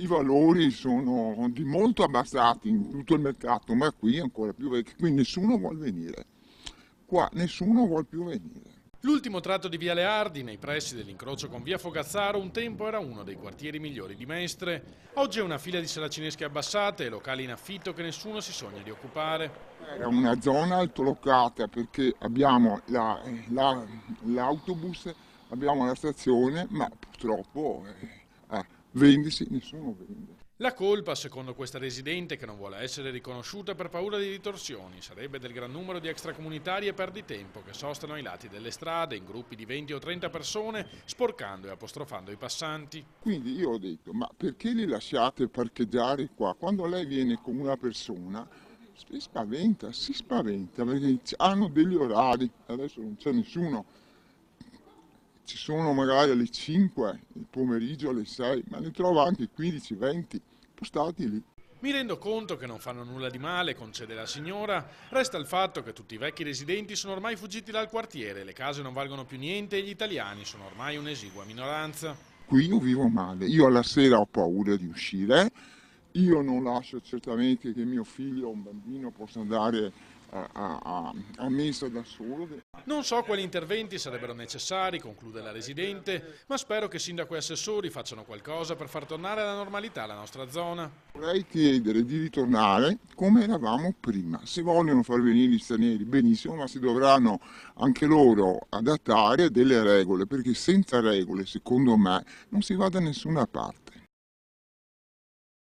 I valori sono di molto abbassati in tutto il mercato, ma qui ancora più, perché qui nessuno vuole venire. Qua nessuno vuole più venire. L'ultimo tratto di Via Leardi, nei pressi dell'incrocio con Via Fogazzaro, un tempo era uno dei quartieri migliori di Mestre. Oggi è una fila di saracinesche abbassate e locali in affitto che nessuno si sogna di occupare. Era una zona altolocata perché abbiamo l'autobus, abbiamo la stazione, ma purtroppo vendersi nessuno vende. La colpa, secondo questa residente, che non vuole essere riconosciuta per paura di ritorsioni, sarebbe del gran numero di extracomunitari e perditempo che sostano ai lati delle strade in gruppi di 20 o 30 persone, sporcando e apostrofando i passanti. Quindi io ho detto, ma perché li lasciate parcheggiare qua? Quando lei viene con una persona si spaventa perché hanno degli orari, adesso non c'è nessuno, ci sono magari alle 5, il pomeriggio alle 6, ma ne trovo anche 15, 20 postati lì. Mi rendo conto che non fanno nulla di male, concede la signora. Resta il fatto che tutti i vecchi residenti sono ormai fuggiti dal quartiere, le case non valgono più niente e gli italiani sono ormai un'esigua minoranza. Qui io vivo male, io alla sera ho paura di uscire, io non lascio certamente che mio figlio o un bambino possa andare a messa da solo. Non so quali interventi sarebbero necessari, conclude la residente, ma spero che sindaco e assessori facciano qualcosa per far tornare alla normalità la nostra zona. Vorrei chiedere di ritornare come eravamo prima. Se vogliono far venire gli stranieri, benissimo, ma si dovranno anche loro adattare a delle regole, perché senza regole, secondo me, non si va da nessuna parte.